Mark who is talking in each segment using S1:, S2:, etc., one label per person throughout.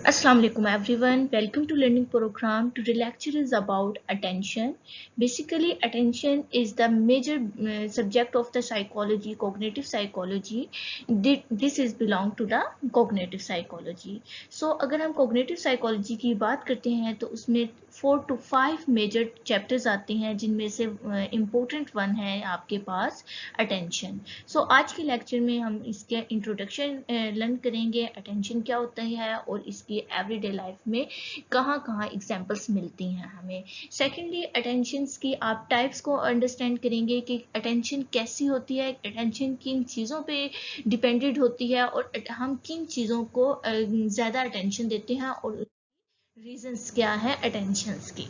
S1: Assalamu alaikum everyone. Welcome to learning program. Today lecture is about attention. Basically, attention is the major subject of the psychology, cognitive psychology. This is belong to the cognitive psychology. So अगर हम cognitive psychology की बात करते हैं तो उसमें 4 to 5 major chapters आते हैं जिनमें से इम्पोर्टेंट वन है आपके पास अटेंशन. सो आज के लेक्चर में हम इसके इंट्रोडक्शन लर्न करेंगे. अटेंशन क्या होता है और इसकी एवरीडे लाइफ में कहाँ कहाँ एग्जांपल्स मिलती हैं हमें. सेकेंडली अटेंशंस की आप टाइप्स को अंडरस्टैंड करेंगे कि अटेंशन कैसी होती है, अटेंशन किन चीज़ों पे डिपेंडेड होती है और हम किन चीज़ों को ज़्यादा अटेंशन देते हैं और रीजंस क्या है अटेंशंस की.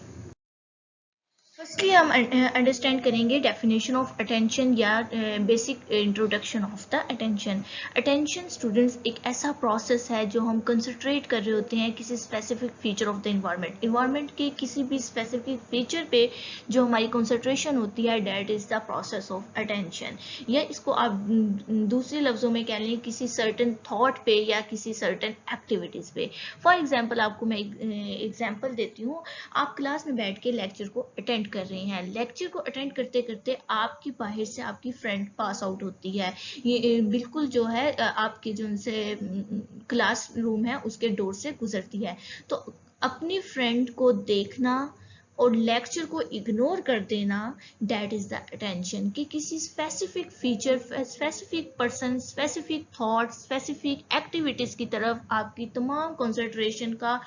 S1: फर्स्टली हम अंडरस्टैंड करेंगे डेफिनेशन ऑफ अटेंशन या basic introduction of the attention. Attention students एक ऐसा प्रोसेस है जो हम कंसंट्रेट कर रहे होते हैं किसी specific feature of the environment के किसी भी स्पेसिफिक फीचर पे जो हमारी कंसंट्रेशन होती है, that is the process of attention. या इसको आप दूसरे लफ्जों में कह लें किसी सर्टन थॉट पे या किसी सर्टन एक्टिविटीज पे. फॉर एग्जाम्पल आपको मैं एग्जाम्पल देती हूँ. आप क्लास में बैठ के लेक्चर को अटेंड कर रहे हैं. लेक्चर को अटेंड करते करते आपकी बाहर से आपकी फ्रेंड पास आउट होती है. ये बिल्कुल जो है आपके जो उनसे क्लास रूम है उसके डोर से गुजरती है. तो अपनी फ्रेंड को देखना और लेक्चर को इग्नोर कर देना, दैट इज द अटेंशन. कि किसी specific feature, specific person, specific thought, specific activities की तरफ आपकी तमाम कंसंट्रेशन का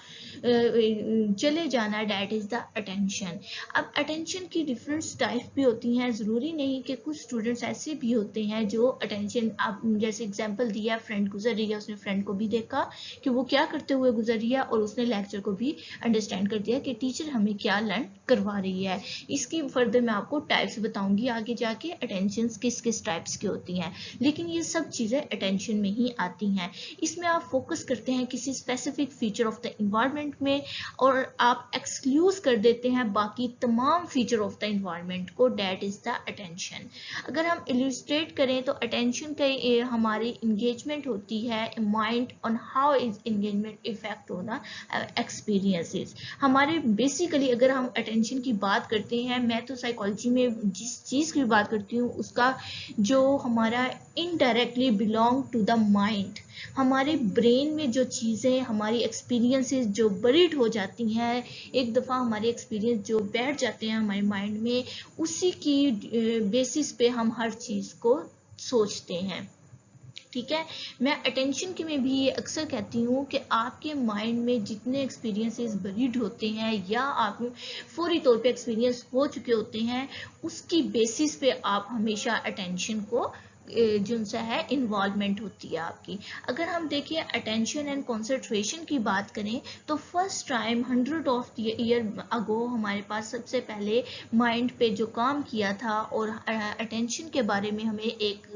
S1: चले जाना, दैट इज द अटेंशन. अब अटेंशन की डिफरेंट टाइप भी होती हैं. ज़रूरी नहीं कि कुछ स्टूडेंट्स ऐसे भी होते हैं जो अटेंशन, आप जैसे एग्जाम्पल दिया, फ्रेंड गुजर रही है, उसने फ्रेंड को भी देखा कि वो क्या करते हुए गुजर रही है और उसने लेक्चर को भी अंडरस्टैंड कर दिया कि टीचर हमें क्या लर्न करवा रही है. इसकी फर्दर मैं आपको टाइप्स बताऊंगी आगे जाके अटेंशन किस किस टाइप्स की होती हैं. लेकिन ये सब चीज़ें अटेंशन में ही आती हैं. इसमें आप फोकस करते हैं किसी specific feature of the environment में और आप एक्सक्लूज कर देते हैं बाकी तमाम फीचर ऑफ द इन्वायरमेंट को, दैट इज द अटेंशन. अगर हम इलस्ट्रेट करें तो अटेंशन का हमारी इंगेजमेंट होती है mind on how is engagement effect on the experiences. हमारे बेसिकली अगर हम अटेंशन की बात करते हैं, मैं तो साइकोलॉजी में जिस चीज़ की बात करती हूँ उसका जो हमारा indirectly belong to the mind, हमारे ब्रेन में जो चीज़ें हमारी एक्सपीरियंसेस जो बरीड हो जाती हैं, एक दफ़ा हमारे एक्सपीरियंस जो बैठ जाते हैं हमारे माइंड में, उसी की बेसिस पे हम हर चीज़ को सोचते हैं. ठीक है. मैं अटेंशन के में भी ये अक्सर कहती हूँ कि आपके माइंड में जितने एक्सपीरियंसेस बरीड होते हैं या आप फौरी तौर पे एक्सपीरियंस हो चुके होते हैं, उसकी बेसिस पे आप हमेशा अटेंशन को जो सा है इन्वॉल्वमेंट होती है आपकी. अगर हम देखिए अटेंशन एंड कंसंट्रेशन की बात करें तो first time 100 of year ago हमारे पास सबसे पहले माइंड पे जो काम किया था और अटेंशन के बारे में हमें एक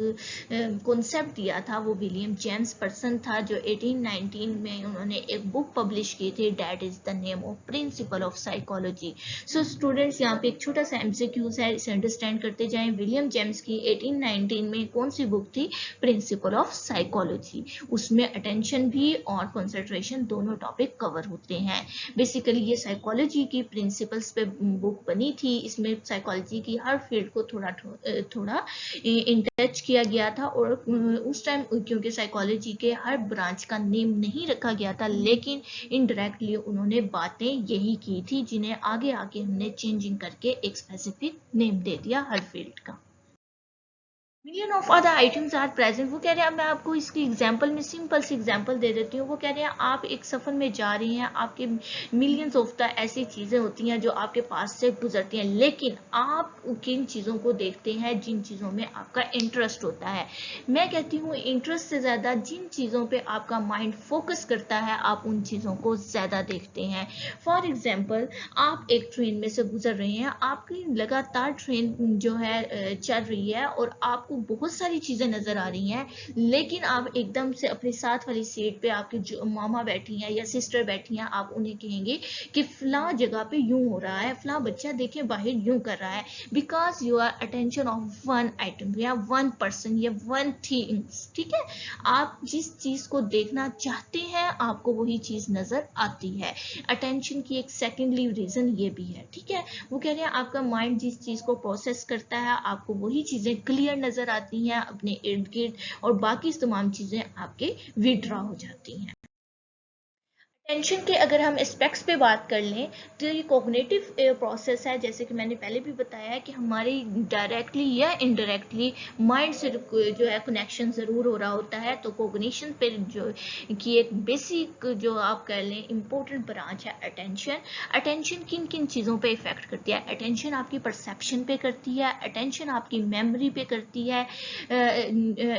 S1: कॉन्सेप्ट दिया था, वो विलियम जेम्स पर्सन था जो 1819 में उन्होंने एक बुक पब्लिश की थी, that is the name of principle of psychology. So students यहाँ पे एक छोटा सा एमसीक्यूज है, इसे अंडरस्टैंड करते जाएं. विलियम जेम्स की 1819 में कौन सी बुक थी? Principle of psychology. उसमें अटेंशन भी और कंसंट्रेशन दोनों टॉपिक कवर होते हैं. बेसिकली ये साइकोलॉजी की प्रिंसिपल्स पे बुक बनी थी. इसमें साइकोलॉजी की हर फील्ड को थोड़ा इन टच किया गया था और उस टाइम क्योंकि साइकोलॉजी के हर ब्रांच का नेम नहीं रखा गया था, लेकिन इनडायरेक्टली उन्होंने बातें यही की थी जिन्हें आगे आगे हमने चेंजिंग करके एक स्पेसिफिक नेम दे दिया हर फील्ड का. Million of other items are present. वो कह रहे हैं, मैं आपको इसकी एग्जांपल में सिंपल सी एग्जांपल दे देती हूँ. वो कह रहे हैं आप एक सफ़र में जा रही हैं, आपके मिलियंस ऑफ द ऐसी चीज़ें होती हैं जो आपके पास से गुजरती हैं, लेकिन आप किन चीज़ों को देखते हैं जिन चीज़ों में आपका इंटरेस्ट होता है. मैं कहती हूँ इंटरेस्ट से ज़्यादा जिन चीज़ों पर आपका माइंड फोकस करता है आप उन चीज़ों को ज़्यादा देखते हैं. फॉर एग्जाम्पल आप एक ट्रेन में से गुजर रहे हैं, आपकी लगातार ट्रेन जो है चल रही है और आपको आपको बहुत सारी चीजें नजर आ रही हैं, लेकिन आप एकदम से अपने साथ वाली सीट पे आपके जो मामा बैठी हैं या सिस्टर बैठी हैं, आप उन्हें कहेंगे कि फला जगह पे यूं हो रहा है, फला बच्चा देखे बाहर यूं कर रहा है, because you our attention of one item या वन पर्सन या वन थिंग्स। ठीक है, आप जिस चीज को देखना चाहते हैं आपको वही चीज नजर आती है। अटेंशन की एक सेकेंडली रीजन ये भी है। ठीक है, वो कह रहे हैं आपका माइंड जिस चीज को प्रोसेस करता है आपको वही चीजें क्लियर नजर आती हैं अपने इर्द गिर्द, और बाकी तमाम चीजें आपके विड्रॉ हो जाती हैं। अटेंशन के अगर हम एस्पेक्ट्स पे बात कर लें तो ये कोग्निटिव प्रोसेस है, जैसे कि मैंने पहले भी बताया है कि हमारी डायरेक्टली या इनडायरेक्टली माइंड से जो है कनेक्शन ज़रूर हो रहा होता है। तो कोग्निशन पे जो की एक बेसिक जो आप कह लें इम्पोर्टेंट ब्रांच है अटेंशन। अटेंशन किन किन चीज़ों पे इफेक्ट करती है? अटेंशन आपकी परसेप्शन पे करती है, अटेंशन आपकी मेमोरी पे करती है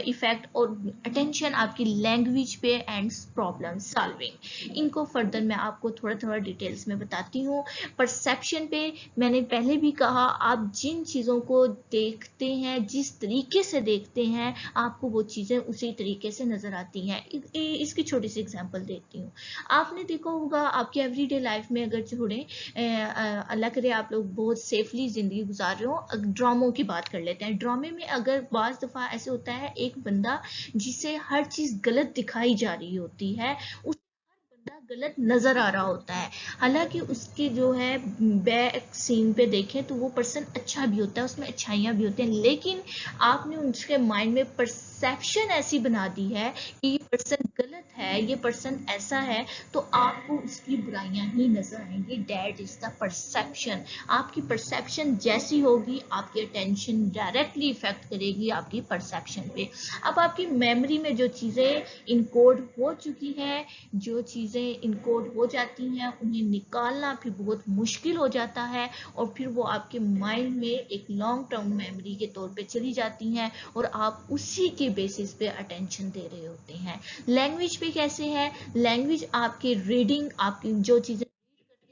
S1: इफेक्ट, और अटेंशन आपकी लैंग्वेज पे एंड प्रॉब्लम सॉल्विंग। इनको फर्दर मैं आपको थोड़ा थोड़ा डिटेल्स में बताती हूँ। परसेप्शन पे मैंने पहले भी कहा, आप जिन चीज़ों को देखते हैं, जिस तरीके से देखते हैं, आपको वो चीज़ें उसी तरीके से नज़र आती हैं। इसकी छोटी सी एग्जांपल देती हूँ। आपने देखा होगा आपके एवरीडे लाइफ में, अगर छोड़े अल्लाह करे आप लोग बहुत सेफली ज़िंदगी गुजार रहे हो, ड्रामों की बात कर लेते हैं। ड्रामे में अगर बाज़ दफ़ा ऐसे होता है एक बंदा जिसे हर चीज़ गलत दिखाई जा रही होती है, गलत नजर आ रहा होता है, हालांकि उसके जो है बैक सीन पे देखें तो वो पर्सन अच्छा भी होता है, उसमें अच्छाइयाँ भी होती हैं, लेकिन आपने उसके माइंड में परसेप्शन ऐसी बना दी है कि ये पर्सन गलत है, ये पर्सन ऐसा है, तो आपको उसकी बुराइयां ही नजर आएंगी। That is the perception. आपकी परसेप्शन जैसी होगी आपकी अटेंशन डायरेक्टली इफेक्ट करेगी आपकी परसेप्शन पे। अब आपकी मेमोरी में जो चीजें इनकोड हो चुकी है, जो चीज़ें इनकोड हो जाती हैं, उन्हें निकालना फिर बहुत मुश्किल हो जाता है, और फिर वो आपके माइंड में एक लॉन्ग टर्म मेमोरी के तौर पे चली जाती हैं, और आप उसी के बेसिस पे अटेंशन दे रहे होते हैं। लैंग्वेज पे कैसे है? लैंग्वेज आपकी रीडिंग, आपकी जो चीज़ें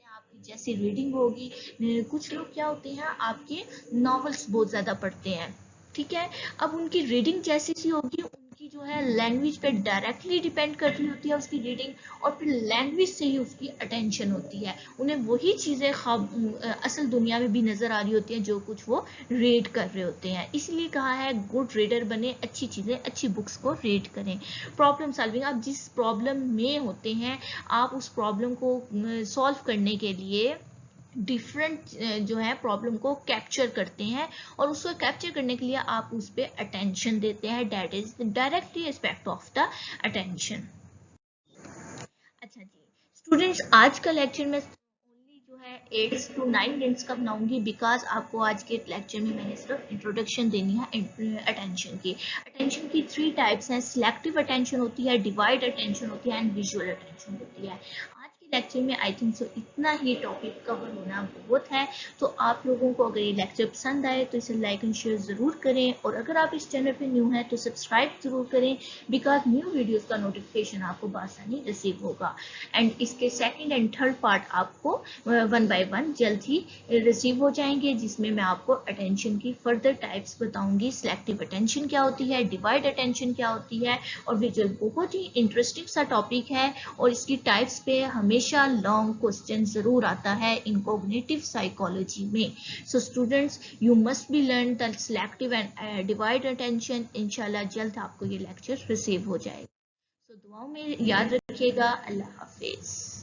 S1: आपकी जैसी रीडिंग होगी। कुछ लोग क्या होते हैं आपके नॉवेल्स बहुत ज़्यादा पढ़ते हैं, ठीक है, अब उनकी रीडिंग जैसी सी होगी, उनकी जो है लैंग्वेज पे डायरेक्टली डिपेंड कर रही होती है उसकी रीडिंग, और फिर लैंग्वेज से ही उसकी अटेंशन होती है। उन्हें वही चीज़ें असल दुनिया में भी नज़र आ रही होती हैं जो कुछ वो रीड कर रहे होते हैं। इसलिए कहा है गुड रीडर बने, अच्छी चीज़ें, अच्छी बुक्स को रीड करें। प्रॉब्लम सॉल्विंग, आप जिस प्रॉब्लम में होते हैं आप उस प्रॉब्लम को सॉल्व करने के लिए डिफरेंट जो है प्रॉब्लम को कैप्चर करते हैं, और उसको कैप्चर करने के लिए आप उस पर अटेंशन देते हैं। That is directly aspect of the attention. अच्छा जी स्टूडेंट्स, आज का लेक्चर में ओनली जो है 8 to 9 मिनट्स का बनाऊंगी, बिकॉज आपको आज के लेक्चर में मैंने सिर्फ इंट्रोडक्शन देनी है अटेंशन की। अटेंशन की 3 टाइप्स हैं। सिलेक्टिव अटेंशन होती है, डिवाइड अटेंशन होती है, एंड विजुअल अटेंशन होती है। लेक्चर में आई थिंक सो इतना ही टॉपिक कवर होना बहुत है। तो आप लोगों को अगर ये लेक्चर पसंद आए तो इसे लाइक एंड शेयर ज़रूर करें, और अगर आप इस चैनल पे न्यू हैं तो सब्सक्राइब ज़रूर करें, बिकॉज न्यू वीडियोस का नोटिफिकेशन आपको बआसानी रिसीव होगा। एंड इसके सेकंड एंड थर्ड पार्ट आपको 1 by 1 जल्द ही रिसीव हो जाएंगे, जिसमें मैं आपको अटेंशन की फर्दर टाइप्स बताऊंगी। सिलेक्टिव अटेंशन क्या होती है, डिवाइड अटेंशन क्या होती है, और विजुअल बहुत ही इंटरेस्टिंग सा टॉपिक है, और इसकी टाइप्स पे हमेशा लॉन्ग क्वेश्चन जरूर आता है इन कॉग्निटिव साइकोलॉजी में। So students, you must be learn the selective and divide attention. इंशाल्लाह जल्द आपको ये लेक्चर रिसीव हो जाएगा। सो दुआओं में याद रखिएगा। अल्लाह हाफिज।